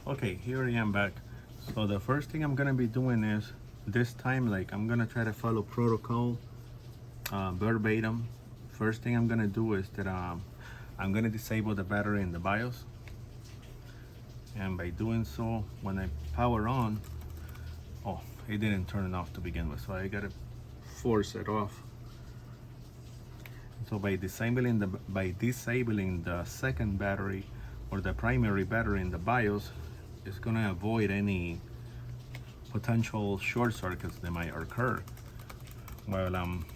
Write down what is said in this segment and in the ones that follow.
Okay, here I am back. So the first thing I'm gonna be doing is this time, like I'm gonna try to follow protocol verbatim. First thing I'm gonna do is that I'm gonna disable the battery in the BIOS, and by doing so, when I power on, oh, it didn't turn off to begin with, so I gotta force it off. So by disabling the second battery or the primary battery in the BIOS, it's gonna avoid any potential short circuits that might occur while I'm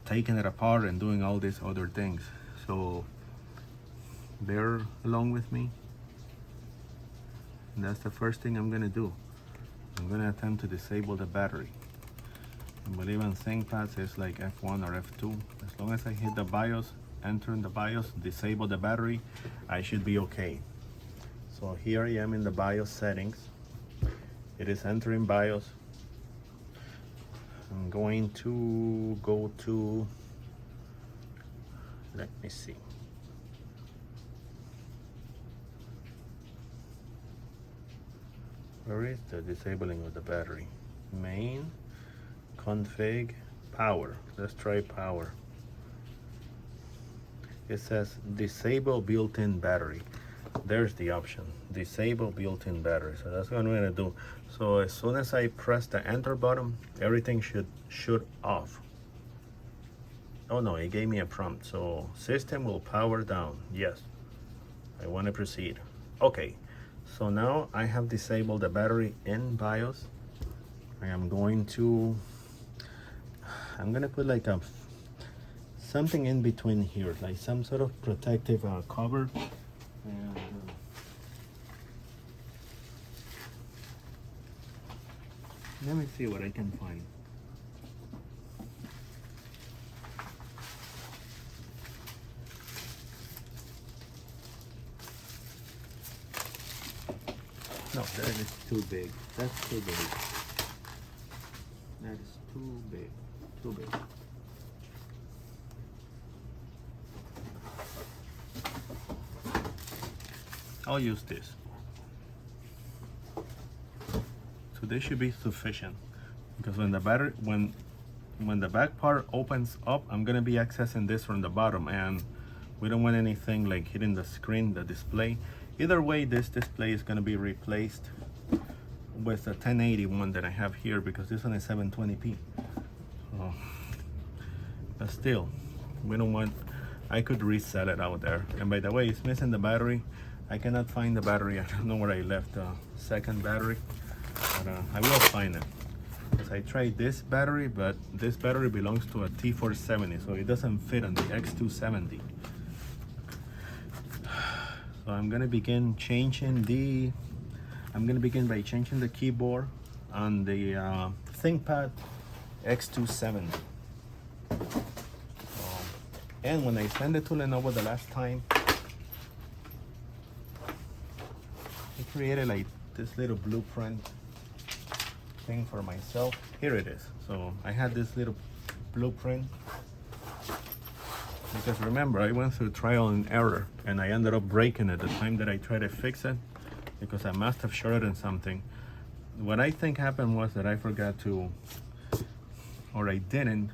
taking it apart and doing all these other things. So bear along with me. And that's the first thing I'm gonna do. I'm gonna attempt to disable the battery. I believe on ThinkPad it's like F1 or F2. As long as I hit the BIOS, enter in the BIOS, disable the battery, I should be okay. So here I am in the BIOS settings. It is entering BIOS. I'm going to go to, let me see. Where is the disabling of the battery? Main, config, power. Let's try power. It says disable built-in battery. There's the option, disable built-in battery. So that's what I'm gonna do. So as soon as I press the enter button, everything should shut off. Oh no, it gave me a prompt. So system will power down. Yes, I want to proceed. Okay, so now I have disabled the battery in BIOS. I am going to, I'm gonna put like a something in between here, like some sort of protective cover. And let me see what I can find. No, that is too big. That's too big. That is too big. Too big. I'll use this. So this should be sufficient, because when the battery, when the back part opens up, I'm gonna be accessing this from the bottom, and we don't want anything like hitting the screen, the display. Either way, this display is gonna be replaced with a 1080 one that I have here, because this one is 720p. But still, we don't want, I could resell it out there. And by the way, it's missing the battery. I cannot find the battery. I don't know where I left the second battery, but I will find it. Because I tried this battery, but this battery belongs to a T470, so it doesn't fit on the x270. So I'm gonna begin changing the, I'm gonna begin by changing the keyboard on the ThinkPad x270. And when I sent it to Lenovo the last time, I created like this little blueprint thing for myself. Here it is. So I had this little blueprint, because remember, I went through trial and error, and I ended up breaking it the time that I tried to fix it, because I must have shorted something. What I think happened was that I forgot to, or I didn't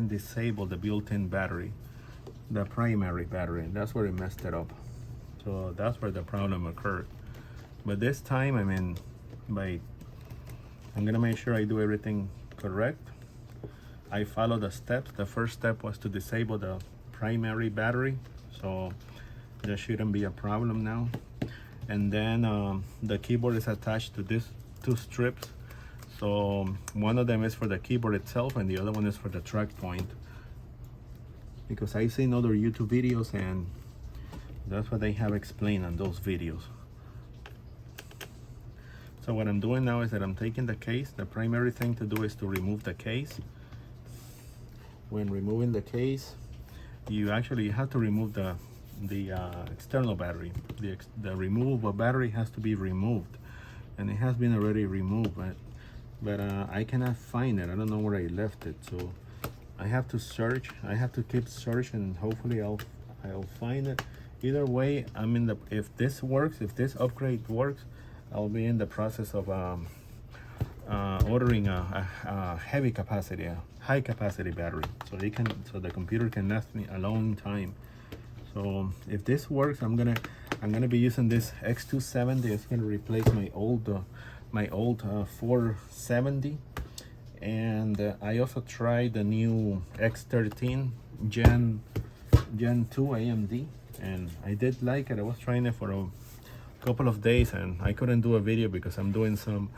disable the built-in battery, the primary battery, and that's where it messed it up. So that's where the problem occurred. But this time, I mean, I'm gonna make sure I do everything correct. I follow the steps. The first step was to disable the primary battery, so there shouldn't be a problem now. And then the keyboard is attached to these two strips. So one of them is for the keyboard itself, and the other one is for the track point. Because I've seen other YouTube videos, and that's what they have explained on those videos. So what I'm doing now is that I'm taking the case. The primary thing to do is to remove the case. When removing the case, you actually have to remove the external battery. The removable battery has to be removed, and it has been already removed, but I cannot find it. I don't know where I left it, so I have to search. I have to keep searching, and hopefully I'll find it. either way, I'm in the, if this works, if this upgrade works, I'll be in the process of ordering a heavy capacity, a high capacity battery, so the computer can last me a long time. So if this works, I'm gonna be using this x270. It's gonna replace my old 470. And I also tried the new X13 Gen 2 AMD, and I did like it. I was trying it for a couple of days, and I couldn't do a video because I'm doing some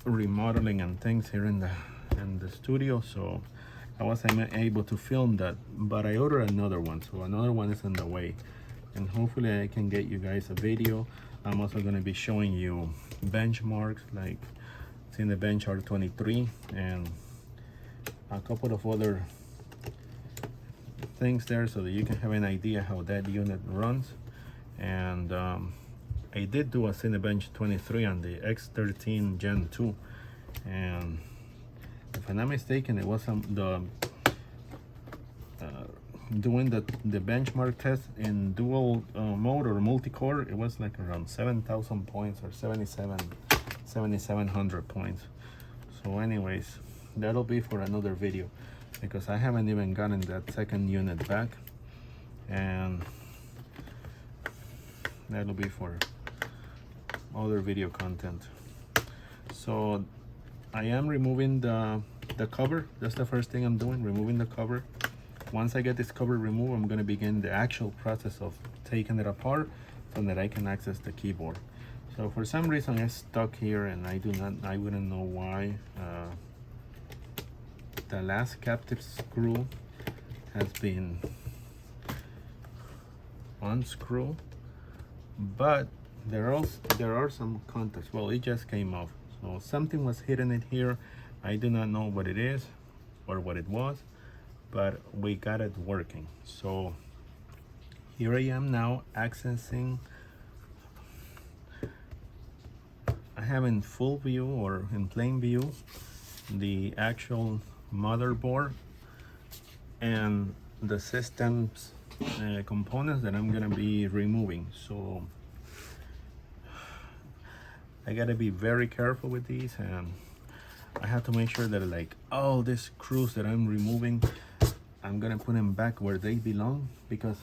remodeling and things here in the studio, so I wasn't able to film that. But I ordered another one, so another one is on the way, and hopefully I can get you guys a video. I'm also going to be showing you benchmarks, like in the bench R23 and a couple of other things there, so that you can have an idea how that unit runs. And I did do a Cinebench 23 on the X13 Gen 2, and if I'm not mistaken, it was doing the benchmark test in dual mode or multi-core. It was like around 7,000 points or 7,700 points. So anyways, that'll be for another video, because I haven't even gotten that second unit back, and that'll be for other video content. So I am removing the cover. That's the first thing I'm doing, removing the cover. Once I get this cover removed, I'm going to begin the actual process of taking it apart so that I can access the keyboard. So for some reason it's stuck here, and I wouldn't know why. The last captive screw has been unscrewed, but there are some contacts. Well, it just came off, so something was hitting it here. I do not know what it is or what it was, but we got it working. So here I am now accessing. I have in full view or in plain view the actual motherboard and the system's components that I'm gonna be removing. So I gotta be very careful with these, and I have to make sure that, like, all these screws that I'm removing, I'm gonna put them back where they belong, because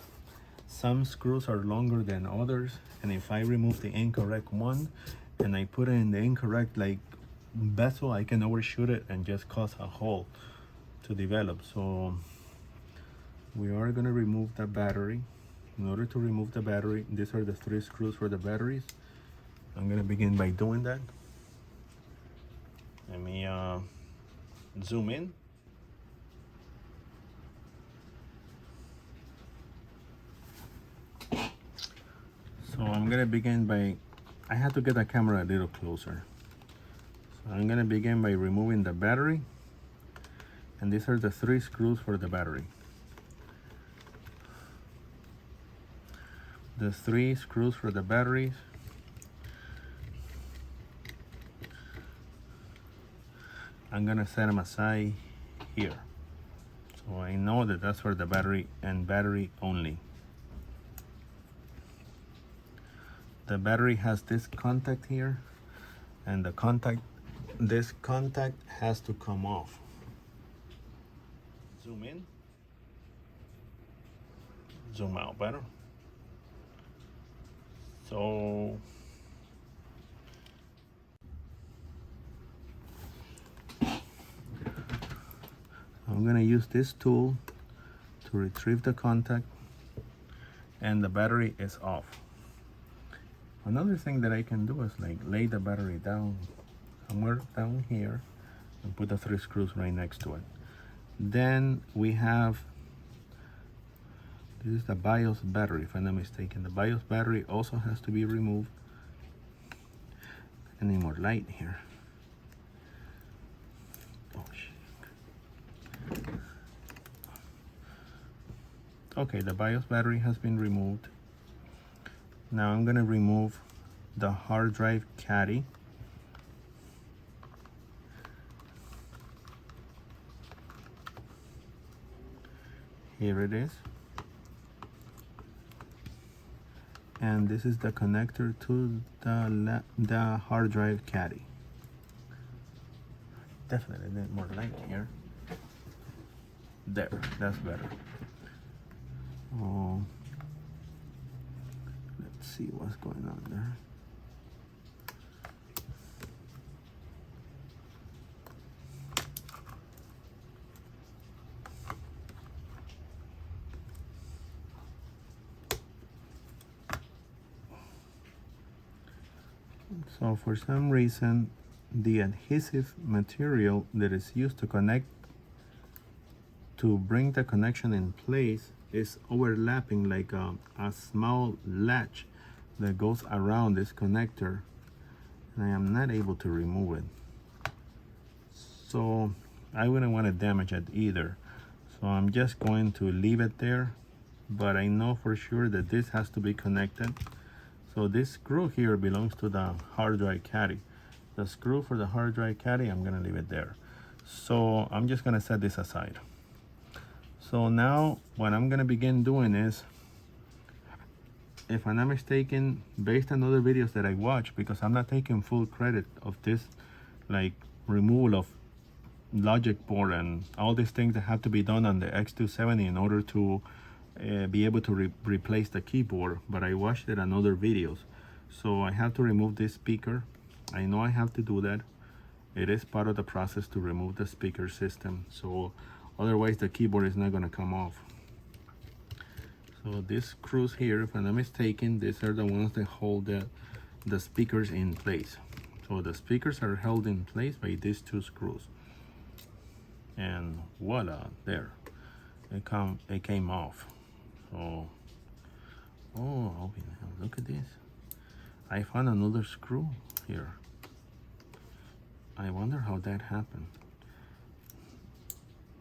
some screws are longer than others, and if I remove the incorrect one and I put it in the incorrect bezel, I can overshoot it and just cause a hole to develop. So we are going to remove the battery. In order to remove the battery, these are the 3 screws for the batteries. I'm going to begin by doing that. Let me zoom in. So I'm going to begin by, I have to get the camera a little closer. So I'm going to begin by removing the battery, and these are the 3 screws for the battery. The 3 screws for the batteries. I'm gonna set them aside here, so I know that that's for the battery and battery only. The battery has this contact here, and this contact has to come off. Zoom in, zoom out better. So I'm gonna use this tool to retrieve the contact, and the battery is off. Another thing that I can do is lay the battery down somewhere down here and put the 3 screws right next to it. Then we have, this is the BIOS battery, if I'm not mistaken. The BIOS battery also has to be removed. I need more light here. Oh shit. Okay, the BIOS battery has been removed. Now I'm gonna remove the hard drive caddy. Here it is. and this is the connector to the hard drive caddy. Definitely need more light here. There, that's better. Oh, let's see what's going on there. So for some reason, the adhesive material that is used to connect, to bring the connection in place, is overlapping like a small latch that goes around this connector, and I am not able to remove it. So I wouldn't want to damage it either. So I'm just going to leave it there, but I know for sure that this has to be connected. So this screw here belongs to the hard drive caddy. The screw for the hard drive caddy, I'm gonna leave it there. So I'm just gonna set this aside. So now what I'm gonna begin doing is, if I'm not mistaken, based on other videos that I watched, because I'm not taking full credit of this, like removal of logic board and all these things that have to be done on the x270 in order to be able to replace the keyboard, but I watched it on other videos. So I have to remove this speaker. I know I have to do that. It is part of the process to remove the speaker system, so otherwise the keyboard is not going to come off. So these screws here, if I'm not mistaken, these are the ones that hold the speakers in place. So the speakers are held in place by these two screws, and voila, there it came off. So, oh, look at this. I found another screw here. I wonder how that happened.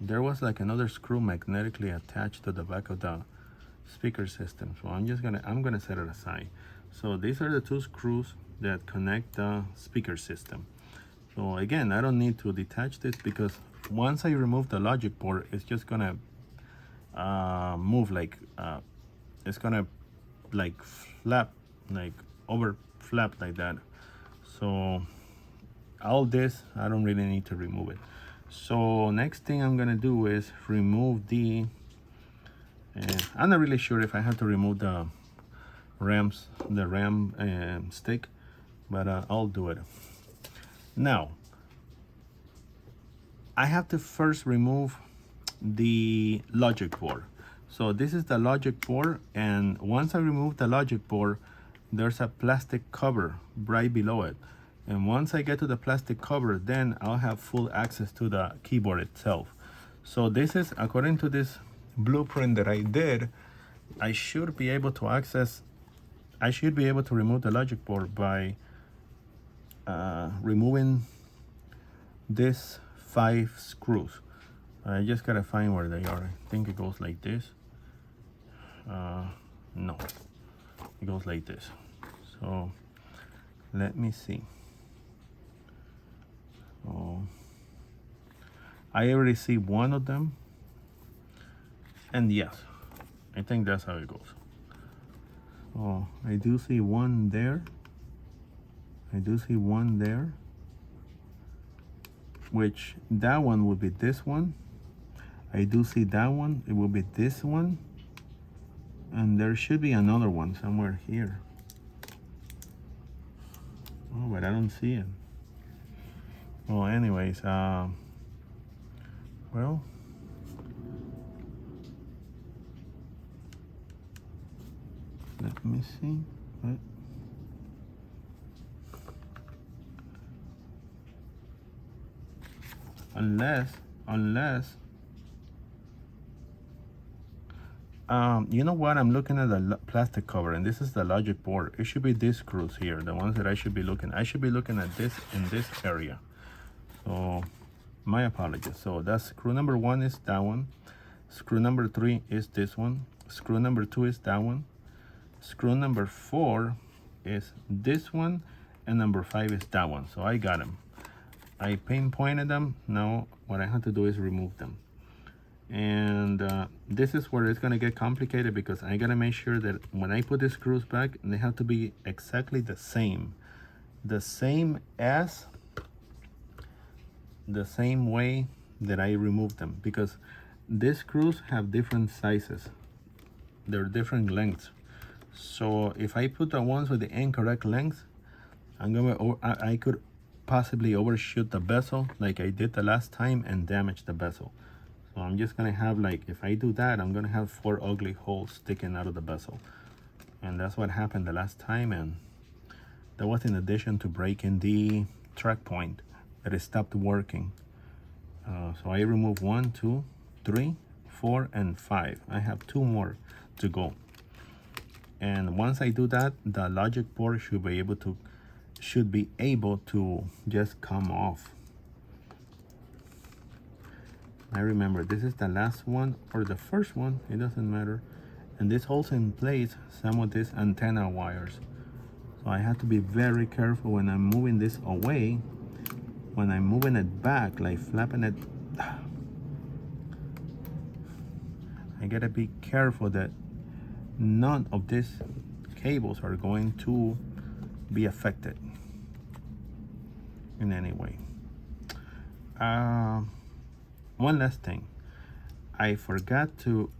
There was like another screw magnetically attached to the back of the speaker system. So I'm gonna set it aside. So these are the two screws that connect the speaker system. So again, I don't need to detach this, because once I remove the logic board, it's just gonna move like it's gonna like flap, like over flap like that. So all this, I don't really need to remove it. So next thing I'm gonna do is remove the I'm not really sure if I have to remove the RAM stick, but I'll do it. Now I have to first remove the logic board. So this is the logic board, and once I remove the logic board, there's a plastic cover right below it. And once I get to the plastic cover, then I'll have full access to the keyboard itself. So this is, according to this blueprint that I did, I should be able to remove the logic board by removing these 5 screws. I just gotta find where they are. I think it goes like this. No, it goes like this. So let me see. So I already see one of them, and yes, I think that's how it goes. Oh, I do see one there. I do see one there, which that one would be this one. I do see that one, it will be this one, and there should be another one somewhere here. Oh, but I don't see it. Well, anyways, well, let me see. Unless you know what, I'm looking at the plastic cover, and this is the logic board. It should be these screws here, the ones that I should be looking at this in this area. So my apologies. So that's screw number 1 is that one, screw number 3 is this one, screw number 2 is that one, screw number 4 is this one, and number 5 is that one. So I got them. I pinpointed them. Now what I have to do is remove them. And this is where it's gonna get complicated, because I gotta make sure that when I put the screws back, they have to be exactly the same as the same way that I removed them, because these screws have different sizes, they're different lengths. So if I put the ones with the incorrect length, I could possibly overshoot the bezel like I did the last time and damage the bezel. So I'm just gonna have, like, if I do that, I'm gonna have 4 ugly holes sticking out of the bezel. And that's what happened the last time, and that was in addition to breaking the track point that it stopped working. So I removed 1, 2, 3, 4, and 5. I have 2 more to go. And once I do that, the logic board should be able to just come off. I remember this is the last one or the first one, it doesn't matter. And this holds in place some of these antenna wires. So I have to be very careful when I'm moving this away. When I'm moving it back, like flapping it, I gotta be careful that none of these cables are going to be affected in any way. One last thing, I forgot to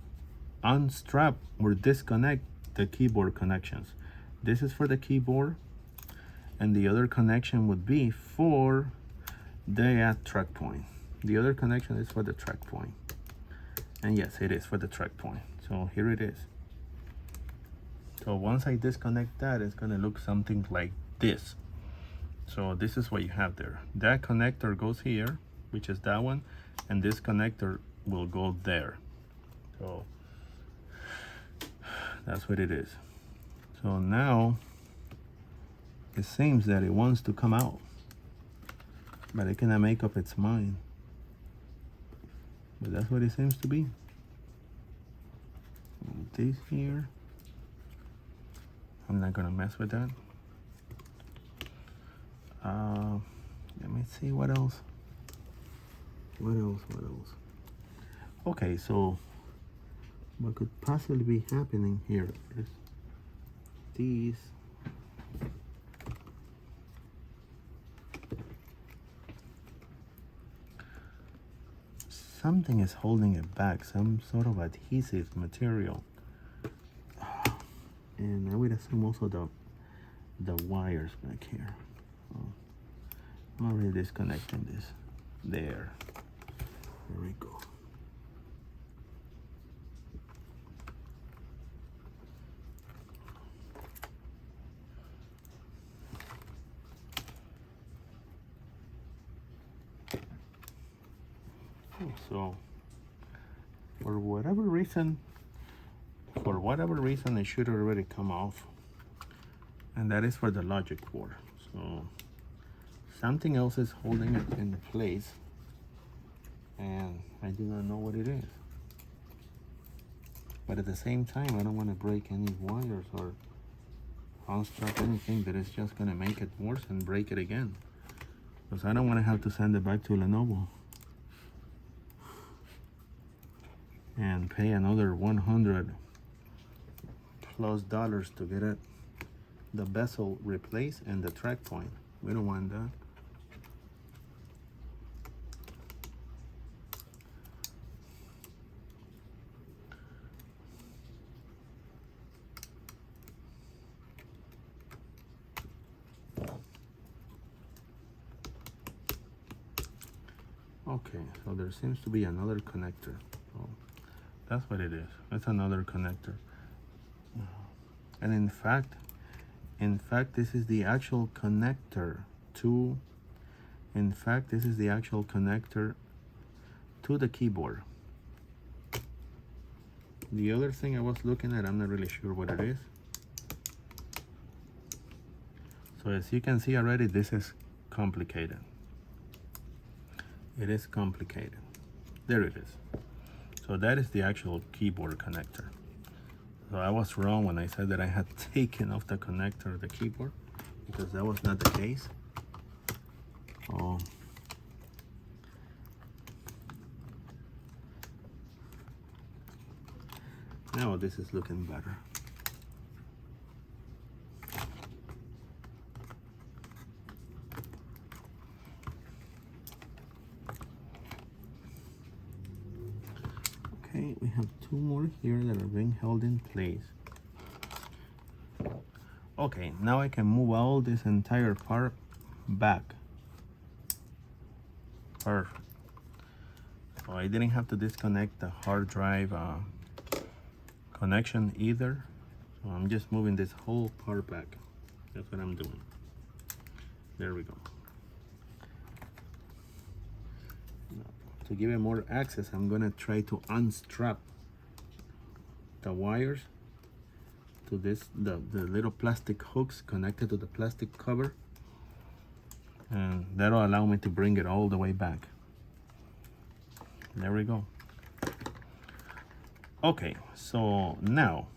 unstrap or disconnect the keyboard connections. This is for the keyboard, and the other connection would be for the track point. The other connection is for the track point, and yes, it is for the track point. So here it is. So once I disconnect that, it's gonna look something like this. So this is what you have there. That connector goes here, which is that one, and this connector will go there. So that's what it is. So now it seems that it wants to come out, but it cannot make up its mind. But that's what it seems to be. This here, I'm not gonna mess with that. Let me see what else. What else? Okay, so what could possibly be happening here is these. Something is holding it back, some sort of adhesive material. And I would assume also the wires back here. I'm already disconnecting this. There we go. So for whatever reason, it should already come off, and that is for the logic board. So something else is holding it in place, and I do not know what it is. But at the same time, I don't want to break any wires or unstrap anything that is just going to make it worse and break it again, because I don't want to have to send it back to Lenovo and pay another $100+ to get it, the bezel replaced and the track point. We don't want that. Okay, so there seems to be another connector. So that's what it is. That's another connector. And in fact, this is the actual connector to, the keyboard. The other thing I was looking at, I'm not really sure what it is. So as you can see already, this is complicated. It is complicated. There it is. So that is the actual keyboard connector. So I was wrong when I said that I had taken off the connector of the keyboard, because that was not the case. Oh. Now this is looking better. Okay, we have two more here that are being held in place. Okay, now I can move all this entire part back. Perfect. So I didn't have to disconnect the hard drive connection either. So I'm just moving this whole part back. That's what I'm doing. There we go. Now, to give it more access, I'm gonna try to unstrap the wires to this, the little plastic hooks connected to the plastic cover, and that'll allow me to bring it all the way back. There we go. Okay, so now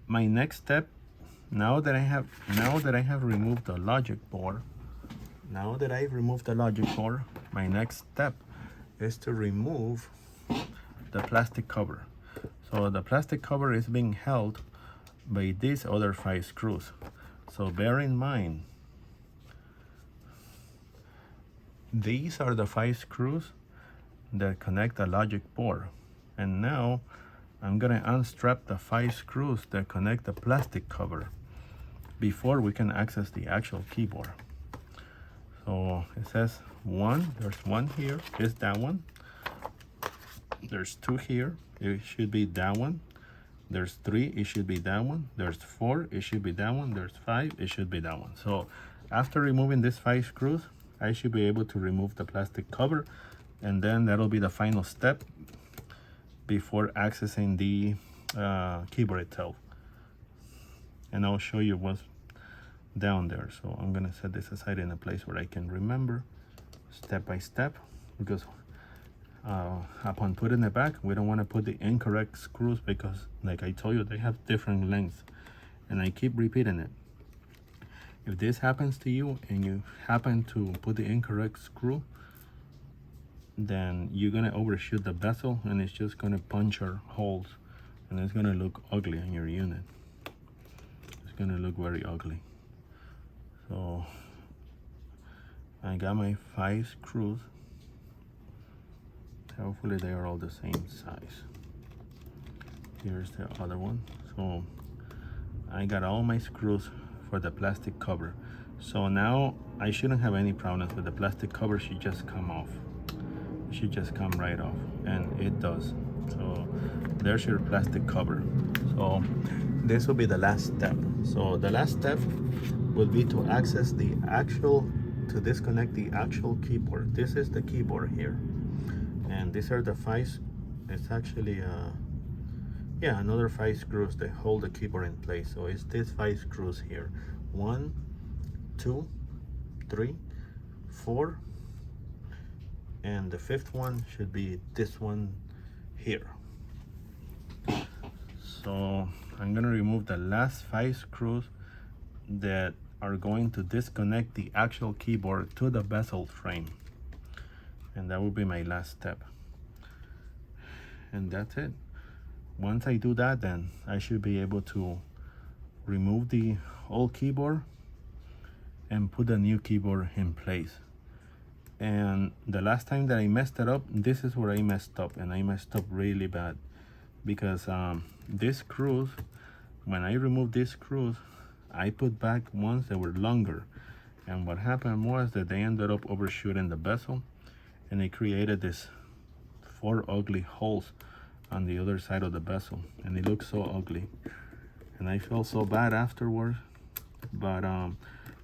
my next step, now that I have removed the logic board, my next step is to remove the plastic cover. So the plastic cover is being held by these other 5 screws. So bear in mind, these are the 5 screws that connect the logic board. And now I'm gonna unstrap the 5 screws that connect the plastic cover before we can access the actual keyboard. So it says one, there's one here, is that one. There's 2 here, it should be that one. There's 3, it should be that one. There's 4, it should be that one. There's 5, it should be that one. So after removing these 5 screws, I should be able to remove the plastic cover, and then that'll be the final step before accessing the keyboard itself. And I'll show you what's down there. So I'm gonna set this aside in a place where I can remember step by step, because upon putting it back, we don't want to put the incorrect screws, because like I told you, they have different lengths, and I keep repeating it. If this happens to you and you happen to put the incorrect screw, then you're gonna overshoot the bezel, and it's just gonna puncture holes, and it's gonna look ugly on your unit. It's gonna look very ugly. So I got my 5 screws. Hopefully they are all the same size. Here's the other one. So I got all my screws for the plastic cover. So now I shouldn't have any problems with the plastic cover. Should just come off. It should just come right off, and it does. So there's your plastic cover. So this will be the last step. So the last step will be to access the actual, to disconnect the actual keyboard. This is the keyboard here, and these are the 5, it's actually yeah, another 5 screws that hold the keyboard in place. So it's these 5 screws here. 1, 2, 3, 4, and the 5th one should be this one here. So I'm gonna remove the last 5 screws that are going to disconnect the actual keyboard to the bezel frame, and that will be my last step. And that's it. Once I do that, then I should be able to remove the old keyboard and put the new keyboard in place. And the last time that I messed it up, this is where I messed up, and I messed up really bad, because these screws, when I removed these screws, I put back ones that were longer, and what happened was that they ended up overshooting the bezel, and it created this 4 ugly holes on the other side of the bezel, and it looked so ugly, and I felt so bad afterwards. But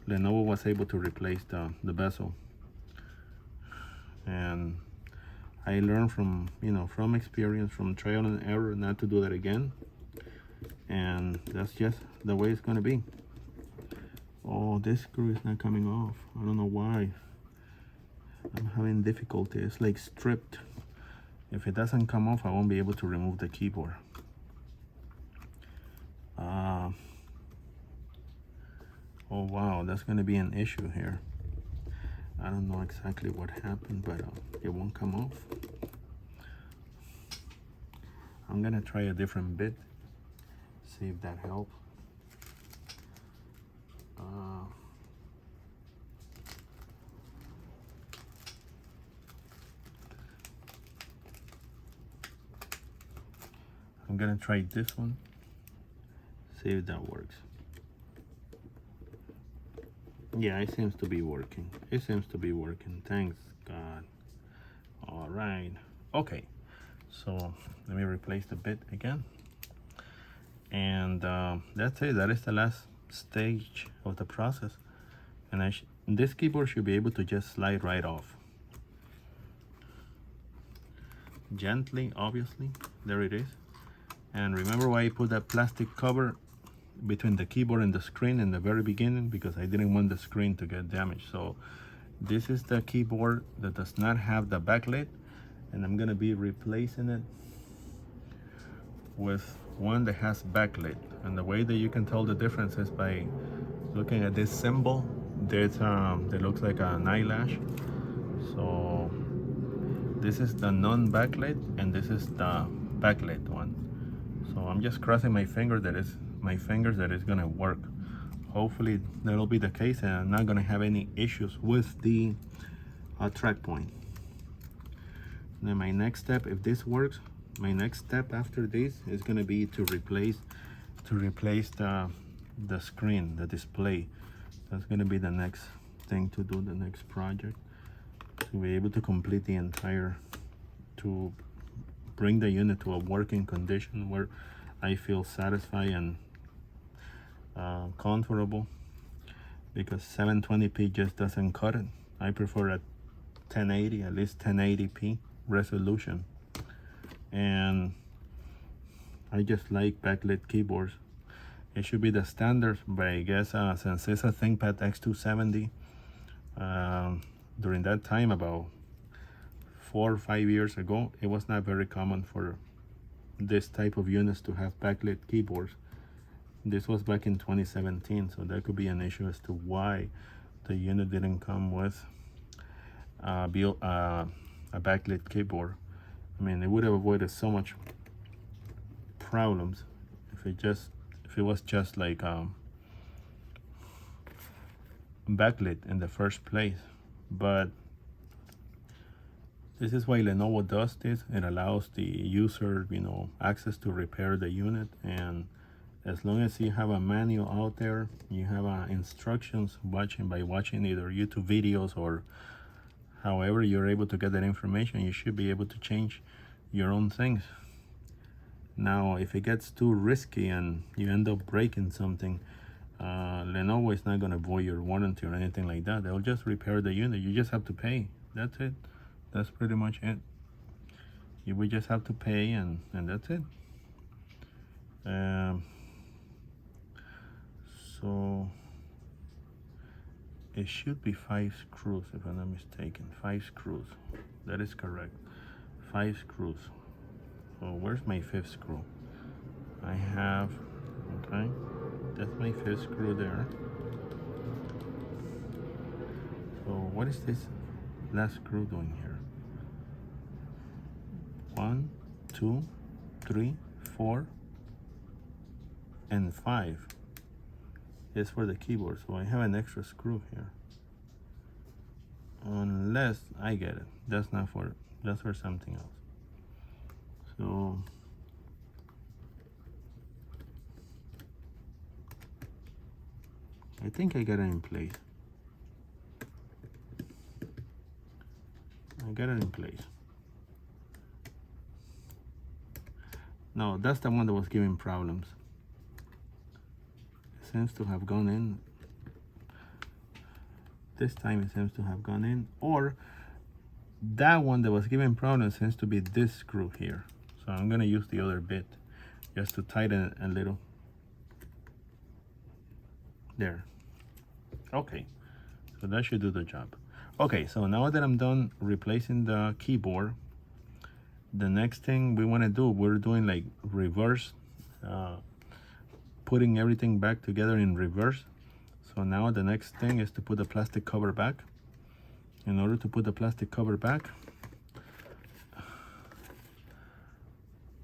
Lenovo was able to replace the bezel, and I learned from, you know, from experience, from trial and error, not to do that again. And that's just the way it's gonna be. Oh, this screw is not coming off. I don't know why. I'm having difficulty. It's like stripped. If it doesn't come off, I won't be able to remove the keyboard. Oh wow, that's gonna be an issue here. I don't know exactly what happened, but it won't come off. I'm gonna try a different bit see if that helps. I'm gonna try this one, see if that works. Yeah, it seems to be working. It seems to be working. Thanks God. All right. Okay. So let me replace the bit again. And that's it. That is the last stage of the process. And this keyboard should be able to just slide right off. Gently, obviously. There it is. And remember why I put that plastic cover between the keyboard and the screen in the very beginning? Because I didn't want the screen to get damaged. So this is the keyboard that does not have the backlit, and I'm gonna be replacing it with one that has backlit. And the way that you can tell the difference is by looking at this symbol that looks like an eyelash. So this is the non-backlit and this is the backlit one. So I'm just crossing my fingers that it's gonna work. Hopefully that'll be the case and I'm not gonna have any issues with the track point. Then my next step, if this works, my next step after this is gonna be to replace the screen, the display. That's gonna be the next thing to do, the next project, to be able to complete the entire, to bring the unit to a working condition where I feel satisfied and comfortable, because 720p just doesn't cut it. I prefer a 1080, at least 1080p resolution, and I just like backlit keyboards. It should be the standard, but I guess since it's a ThinkPad x270, during that time, about 4 or 5 years ago, it was not very common for this type of units to have backlit keyboards. This was back in 2017, so that could be an issue as to why the unit didn't come with a backlit keyboard. I mean, it would have avoided so much problems if it was just like backlit in the first place. But this is why Lenovo does this. It allows the user, access to repair the unit, and as long as you have a manual out there, you have instructions by watching either YouTube videos or however you're able to get that information, you should be able to change your own things. Now, if it gets too risky and you end up breaking something, Lenovo is not going to void your warranty or anything like that. They'll just repair the unit. You just have to pay. That's it. That's pretty much it. You will just have to pay, and that's it. So it should be 5 screws, if I'm not mistaken. 5 screws. That is correct. 5 screws. So where's my 5th screw? I have, okay, that's my 5th screw there. So what is this last screw doing here? 1, 2, 3, 4, and 5. It's for the keyboard, so I have an extra screw here. Unless I get it, that's for something else. So I think I got it in place. No, that's the one that was giving problems. It seems to have gone in. This time it seems to have gone in, or that one that was giving problems seems to be this screw here. So I'm gonna use the other bit just to tighten it a little. There. Okay, so that should do the job. Okay, so now that I'm done replacing the keyboard, the next thing we want to do, we're doing like reverse, putting everything back together in reverse. So now the next thing is to put the plastic cover back. In order to put the plastic cover back,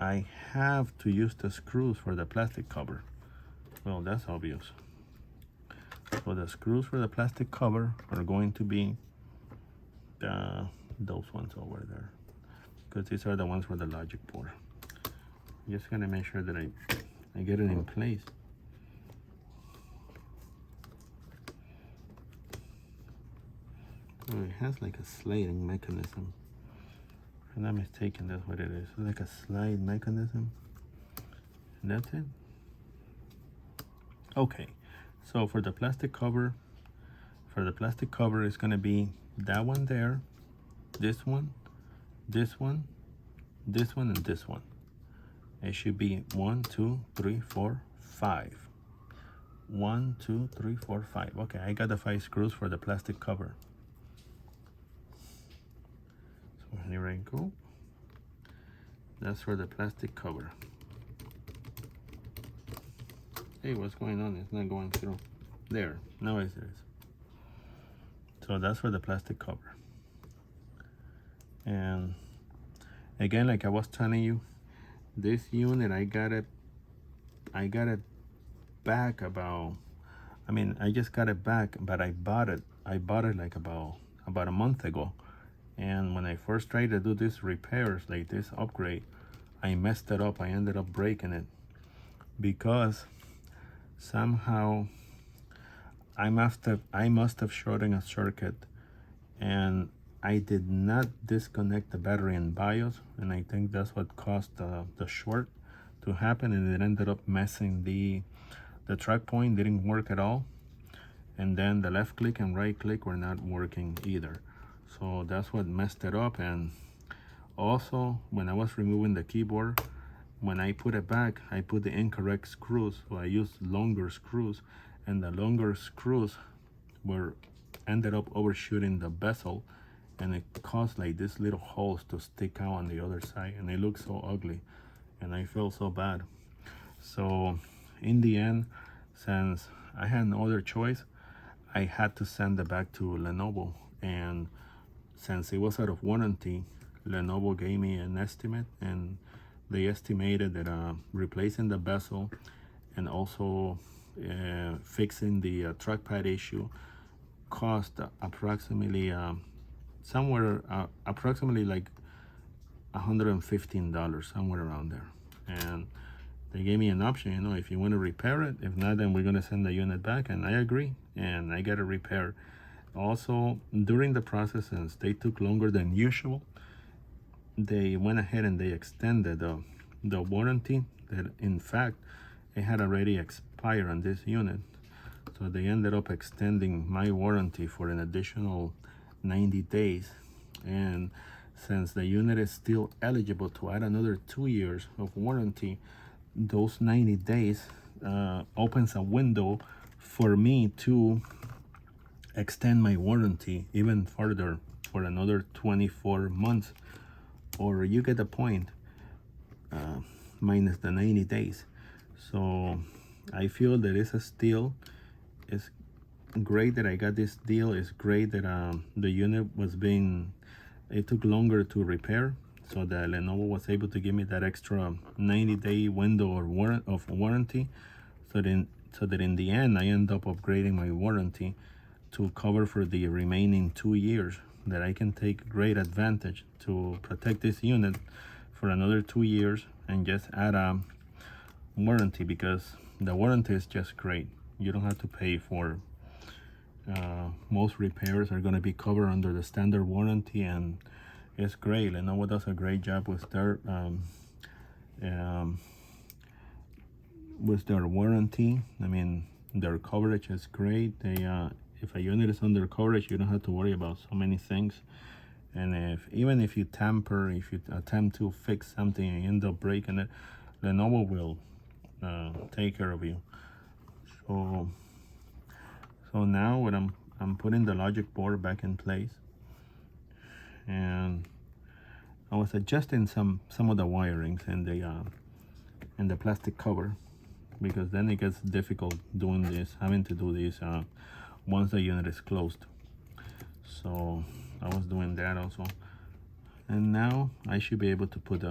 I have to use the screws for the plastic cover. Well, that's obvious. So the screws for the plastic cover are going to be those ones over there, because these are the ones for the logic board. Just gonna make sure that I get it in place. Oh, it has like a sliding mechanism. If I'm not mistaken, that's what it is. It's like a slide mechanism. And that's it. Okay, so for the plastic cover, it's gonna be that one there, this one, this one, this one, and this one. It should be 1, 2, 3, 4, 5. 1, 2, 3, 4, 5. Okay, I got the 5 screws for the plastic cover. So here I go. That's for the plastic cover. Hey, what's going on? It's not going through. There, now it is. So that's for the plastic cover. And again, like I was telling you, this unit I got it back about, I just got it back, but I bought it like about a month ago. And when I first tried to do these repairs, like this upgrade, I messed it up. I ended up breaking it because somehow I must have shorted a circuit, and I did not disconnect the battery in BIOS, and I think that's what caused the short to happen, and it ended up messing the track point. Didn't work at all, and then the left click and right click were not working either. So that's what messed it up. And also, when I was removing the keyboard, when I put it back, I put the incorrect screws. So I used longer screws, and the longer screws ended up overshooting the bezel, and it caused like these little holes to stick out on the other side, and it looked so ugly, and I felt so bad. So in the end, since I had no other choice, I had to send it back to Lenovo. And since it was out of warranty, Lenovo gave me an estimate, and they estimated that replacing the bezel and also fixing the trackpad issue cost approximately approximately like $115, somewhere around there. And they gave me an option, if you want to repair it. If not, then we're going to send the unit back. And I agree, and I got it repaired. Also, during the process, since they took longer than usual, they went ahead and they extended the warranty that in fact it had already expired on this unit. So they ended up extending my warranty for an additional 90 days. And since the unit is still eligible to add another 2 years of warranty, those 90 days opens a window for me to extend my warranty even further for another 24 months. Or you get the point, minus the 90 days. So I feel that it's a steal. It's great that I got this deal. It's great that the unit it took longer to repair, so that Lenovo was able to give me that extra 90-day window of warranty, so that in the end I end up upgrading my warranty to cover for the remaining 2 years, that I can take great advantage to protect this unit for another 2 years and just add a warranty, because the warranty is just great. You don't have to pay for most repairs are going to be covered under the standard warranty, and it's great. Lenovo does a great job with their warranty. Their coverage is great. If a unit is under coverage, you don't have to worry about so many things. And even if you attempt to fix something and end up breaking it, Lenovo will take care of you. So now what I'm putting the logic board back in place, and I was adjusting some of the wirings in the plastic cover, because then it gets difficult having to do this once the unit is closed. So I was doing that also, and now I should be able to put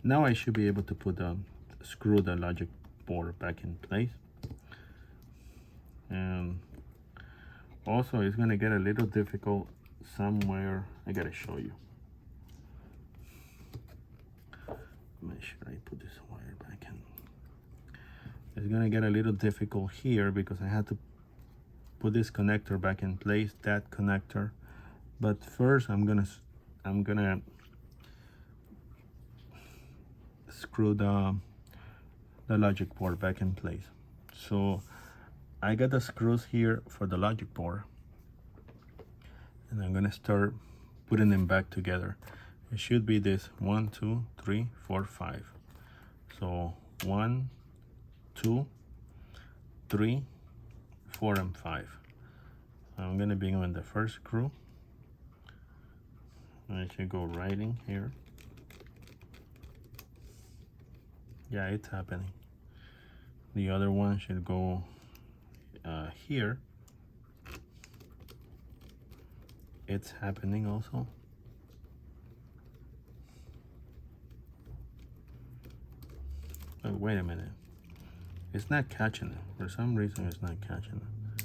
Now I should be able to screw the logic board back in place. And also it's gonna get a little difficult somewhere. I gotta show you. Make sure I put this wire back in. It's gonna get a little difficult here because I had to put this connector back in place, that connector. But first I'm gonna screw the logic board back in place. So I got the screws here for the logic board, and I'm gonna start putting them back together. It should be this 1, 2, 3, 4, 5. So 1, 2, 3, 4, and 5. I'm gonna begin with the first screw. I should go right in here. Yeah, it's happening. The other one should go here. It's happening also. Oh, wait a minute. It's not catching it. For some reason, it's not catching it.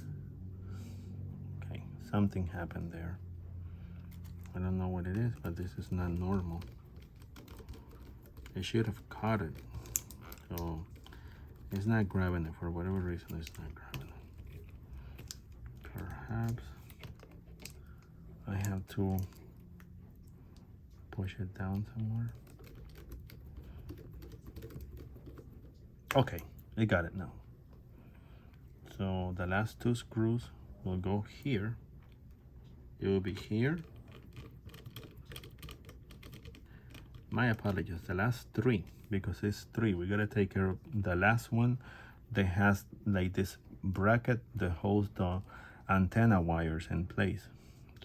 Okay, something happened there. I don't know what it is, but this is not normal. It should have caught it. So it's not grabbing it for whatever reason. It's not grabbing it. Perhaps I have to push it down somewhere. Okay, I got it now. So the last two screws will go here. It will be here. My apologies, the last three, because it's three. We gotta take care of the last one that has like this bracket that holds the antenna wires in place.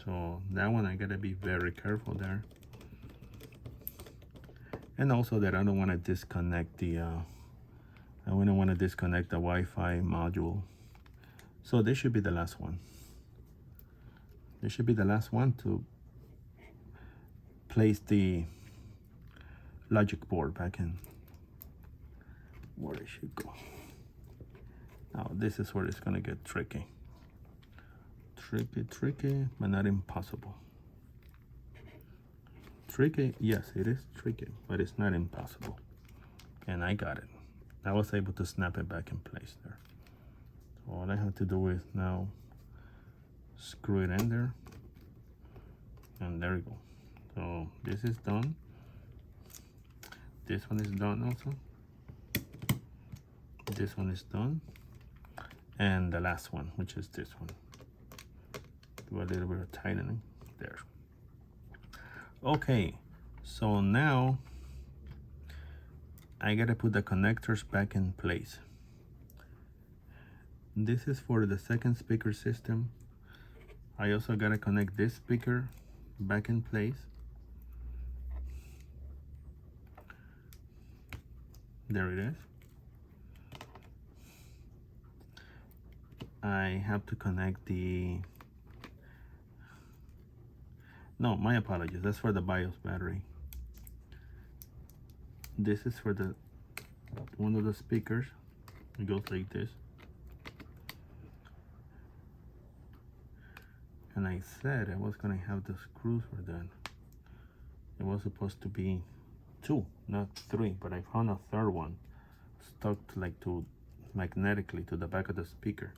So that one I gotta be very careful there. And also that I don't wanna disconnect the, I wouldn't wanna disconnect the Wi-Fi module. So this should be the last one. This should be the last one to place the logic board back in where it should go. Now this is where it's gonna get tricky. Tricky, but not impossible. Tricky, yes, it is tricky, but it's not impossible. And I got it. I was able to snap it back in place there. So all I have to do is now screw it in there, and there we go. So this is done. This one is done also. This one is done. And the last one, which is this one. Do a little bit of tightening there. Okay, so now I gotta put the connectors back in place. This is for the second speaker system. I also gotta connect this speaker back in place. There it is. I have to connect the, no, my apologies, that's for the BIOS battery. This is for the one of the speakers. It goes like this. And I said I was gonna have the screws for that. It was supposed to be 2, not 3, but I found a third one stuck to magnetically to the back of the speaker.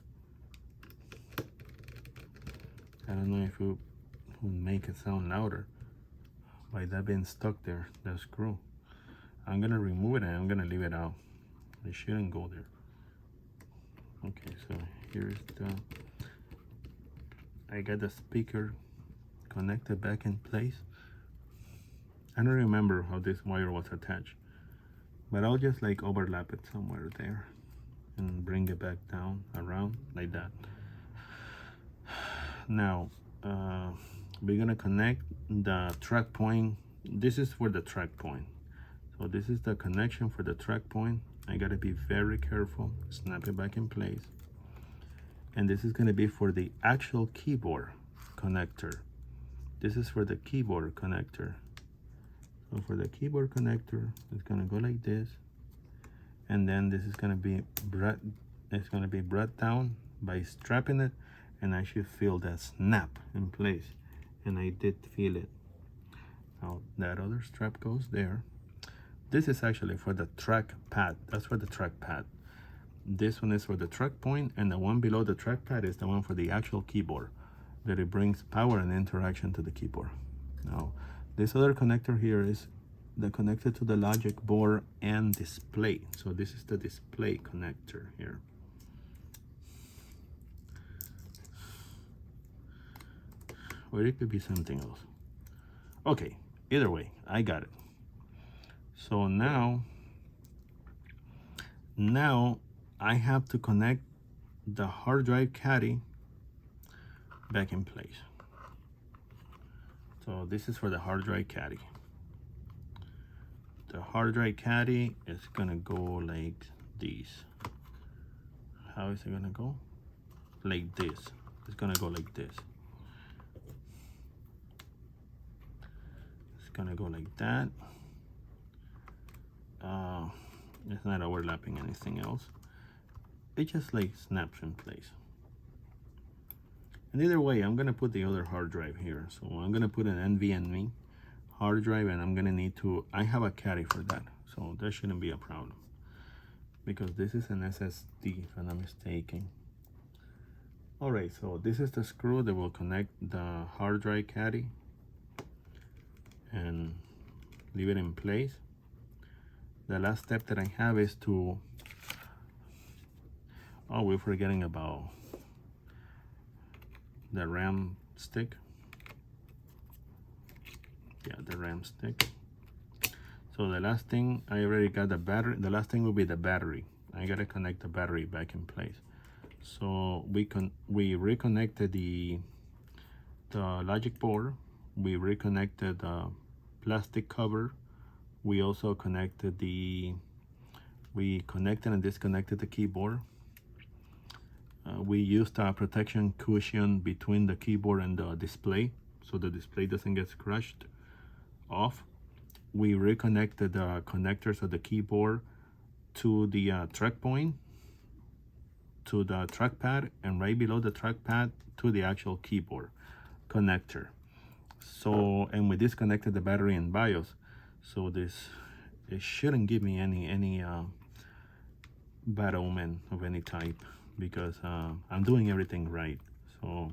I don't know if it will make it sound louder by that being stuck there, that screw. I'm gonna remove it and I'm gonna leave it out. It shouldn't go there. Okay, so here's the, I got the speaker connected back in place. I don't remember how this wire was attached, but I'll just like overlap it somewhere there and bring it back down around like that. Now we're gonna connect the track point. This is for the track point. So this is the connection for the track point. I gotta be very careful, snap it back in place. And this is gonna be for the actual keyboard connector. This is for the keyboard connector. So for the keyboard connector, it's gonna go like this, and then this is gonna be brought down by strapping it, and I should feel that snap in place, and I did feel it. Now that other strap goes there. This is actually for the track pad. That's for the track pad. This one is for the track point, and the one below the track pad is the one for the actual keyboard, that it brings power and interaction to the keyboard. Now this other connector here is the connector to the logic board and display. So this is the display connector here. Or it could be something else. Okay, either way, I got it. So now I have to connect the hard drive caddy back in place. So this is for the hard drive caddy. The hard drive caddy is gonna go like this. How is it gonna go? Like this. It's gonna go like this. It's gonna go like that. It's not overlapping anything else. It just like snaps in place. And either way, I'm gonna put the other hard drive here. So I'm gonna put an NVMe hard drive, and I'm gonna need to, I have a caddy for that, so that shouldn't be a problem, because this is an SSD if I'm not mistaken. All right, so this is the screw that will connect the hard drive caddy and leave it in place. The last step that I have is to, oh, we're forgetting about the RAM stick. Yeah, the RAM stick. So the last thing, I already got the battery. The last thing will be the battery. I gotta connect the battery back in place. So we reconnected the logic board. We reconnected the plastic cover. We also connected we connected and disconnected the keyboard. We used a protection cushion between the keyboard and the display, so the display doesn't get scratched off. We reconnected the connectors of the keyboard to the track point, to the trackpad, and right below the trackpad to the actual keyboard connector. So, and we disconnected the battery and BIOS. So it shouldn't give me any bad omen of any type, because I'm doing everything right. So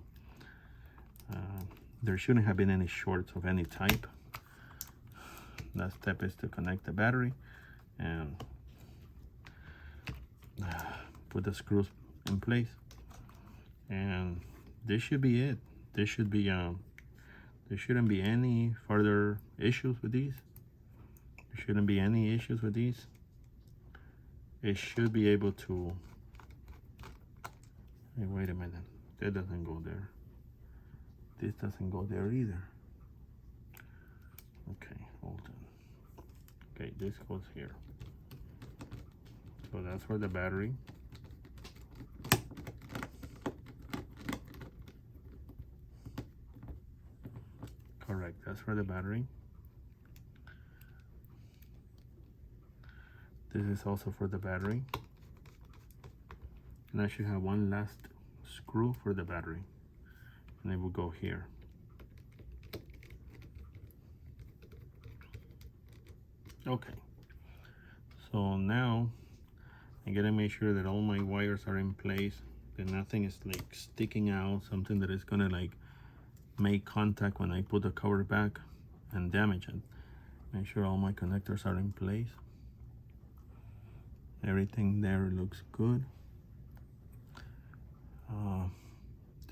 there shouldn't have been any shorts of any type. Last step is to connect the battery and put the screws in place, and this should be it. This should be there shouldn't be any further issues with these. There shouldn't be any issues with these. It should be able to, hey, wait a minute, that doesn't go there. This doesn't go there either. Okay, hold on. Okay, this goes here. So that's for the battery. Correct, that's for the battery. This is also for the battery. And I should have one last screw for the battery, and it will go here. Okay, so now I gotta make sure that all my wires are in place, that nothing is like sticking out, something that is gonna like make contact when I put the cover back and damage it. Make sure all my connectors are in place. Everything there looks good.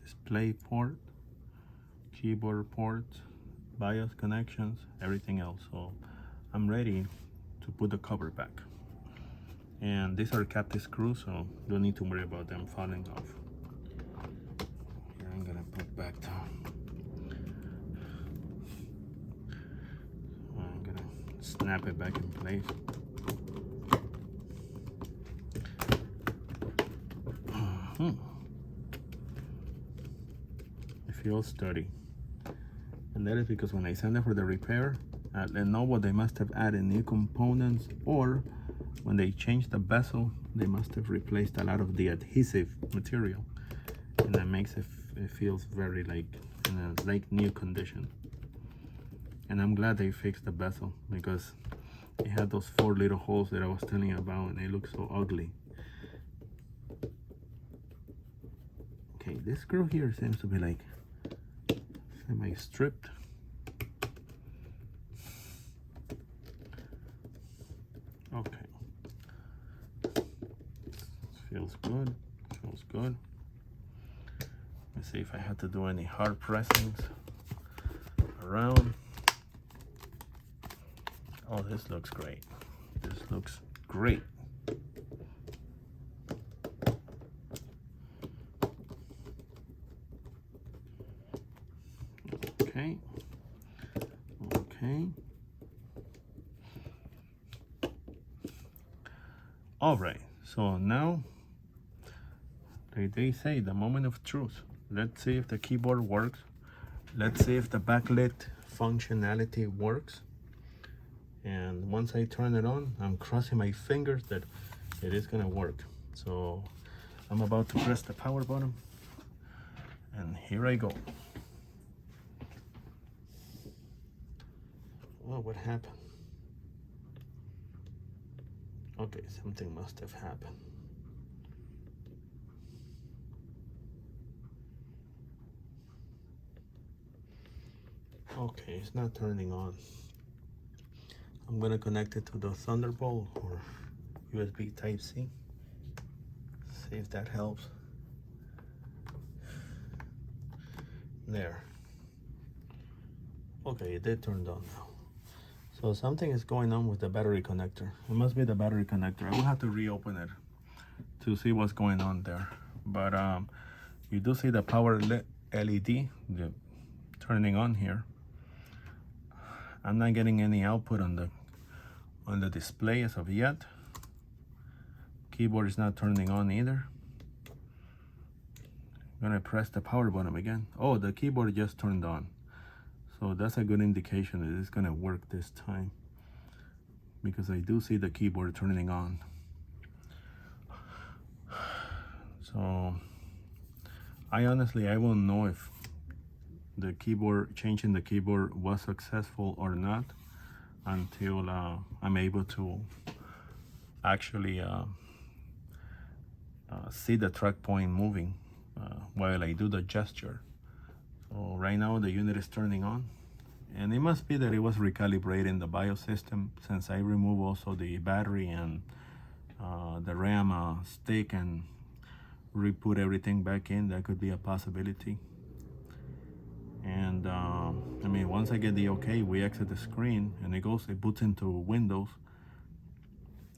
Display port, keyboard ports, BIOS connections, everything else. So I'm ready to put the cover back. And these are captive screws, so don't need to worry about them falling off. Here I'm gonna put back down. I'm gonna snap it back in place. It feels sturdy, and that is because when I send it for the repair, At Lenovo, they must have added new components, or when they changed the bezel, they must have replaced a lot of the adhesive material, and that makes it feels very like in a like new condition. And I'm glad they fixed the bezel, because it had those 4 little holes that I was telling you about, and they look so ugly. Okay, this screw here seems to be like semi-stripped. Okay, feels good, feels good. Let's see if I had to do any hard pressings around. Oh, this looks great. This looks great. Okay. Okay. All right. So now they say the moment of truth. Let's see if the keyboard works. Let's see if the backlit functionality works. And once I turn it on, I'm crossing my fingers that it is gonna work. So I'm about to press the power button, and here I go. Oh, what happened? Okay, something must have happened. Okay, it's not turning on. I'm gonna connect it to the Thunderbolt or USB Type-C. See if that helps. There. Okay, it did turn on now. So something is going on with the battery connector. It must be the battery connector. I will have to reopen it to see what's going on there. But you do see the power LED turning on here. I'm not getting any output on the display as of yet. Keyboard is not turning on either. I'm gonna press the power button again. Oh, the keyboard just turned on. So that's a good indication that it's gonna work this time, because I do see the keyboard turning on. So I won't know if the keyboard, changing the keyboard was successful or not until I'm able to actually see the track point moving while I do the gesture. So right now the unit is turning on, and it must be that it was recalibrating the BIOS system, since I remove also the battery and the RAM stick and re-put everything back in. That could be a possibility. And I mean, once I get the okay, we exit the screen and it boots into Windows.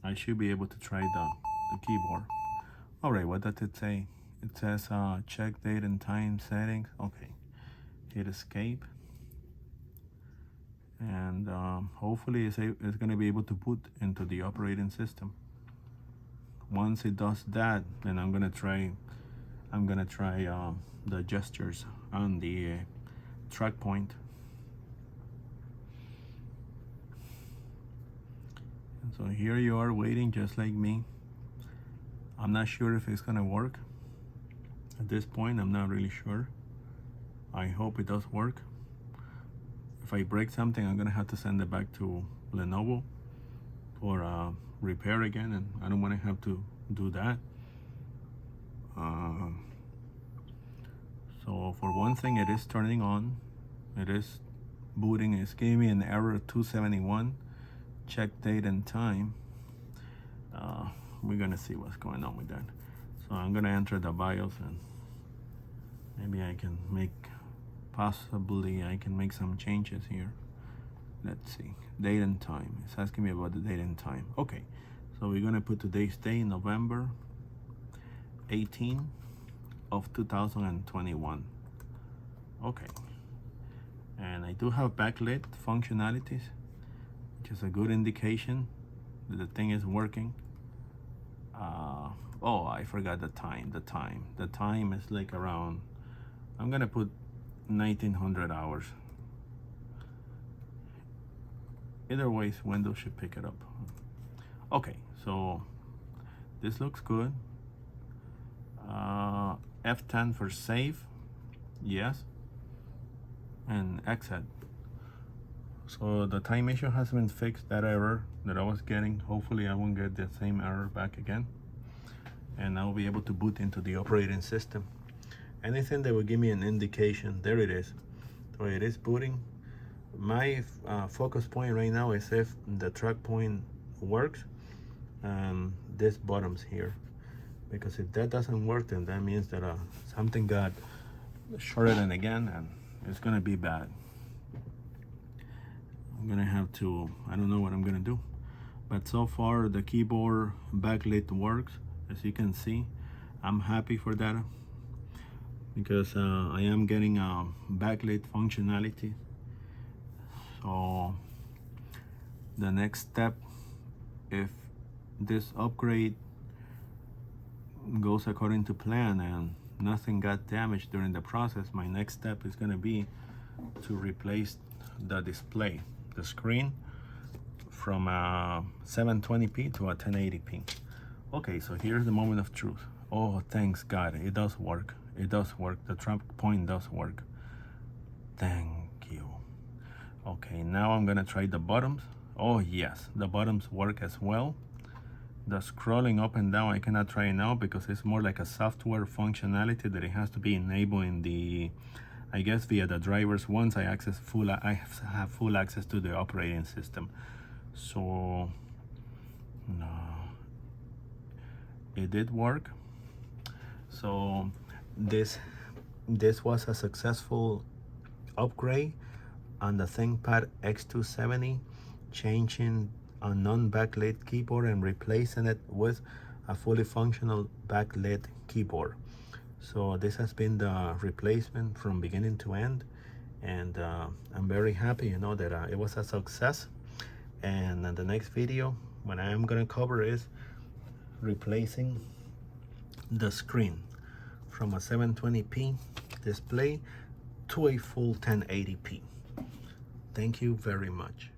I should be able to try the keyboard. All right, what does it say? It says check date and time settings. Okay, hit escape, and hopefully it's going to be able to boot into the operating system. Once it does that, then I'm gonna try the gestures on the track point. And so here you are waiting just like me. I'm not sure if it's gonna work. At this point, I'm not really sure. I hope it does work. If I break something, I'm gonna have to send it back to Lenovo for repair again, and I don't want to have to do that. So for one thing, it is turning on. It is booting. It's giving me an error 271. Check date and time. We're gonna see what's going on with that. So I'm gonna enter the BIOS, and maybe I can make some changes here. Let's see, date and time. It's asking me about the date and time. Okay, so we're gonna put today's date, November 18 of 2021. Okay, and I do have backlit functionalities, which is a good indication that the thing is working. Oh, I forgot the time. The time is like around, I'm gonna put 1900 hours. either way, Windows should pick it up. Okay, so this looks good. F10 for save, yes, and exit. So the time issue has been fixed, that error that I was getting. Hopefully I won't get the same error back again, and I'll be able to boot into the operating system. Anything that will give me an indication, there it is. So it is booting. My focus point right now is if the track point works, this bottom's here, because if that doesn't work, then that means that something got shorted in again, and it's gonna be bad. I'm gonna have to, I don't know what I'm gonna do, but so far the keyboard backlit works. As you can see, I'm happy for that, because I am getting backlit functionality. So the next step, if this upgrade goes according to plan and nothing got damaged during the process, my next step is going to be to replace the display, the screen, from a 720p to a 1080p. Okay, so here's the moment of truth. Oh, thanks God, it does work. It does work. The track point does work. Thank you. Okay, now I'm gonna try the bottoms. Oh yes, the bottoms work as well. The scrolling up and down I cannot try it now, because it's more like a software functionality that it has to be enabled in the, I guess, via the drivers once I have full access to the operating system. So no, it did work. So this was a successful upgrade on the ThinkPad x270, changing a non-backlit keyboard and replacing it with a fully functional backlit keyboard. So this has been the replacement from beginning to end, and I'm very happy, you know, that it was a success. And in the next video, what I am gonna cover is replacing the screen from a 720p display to a full 1080p. Thank you very much.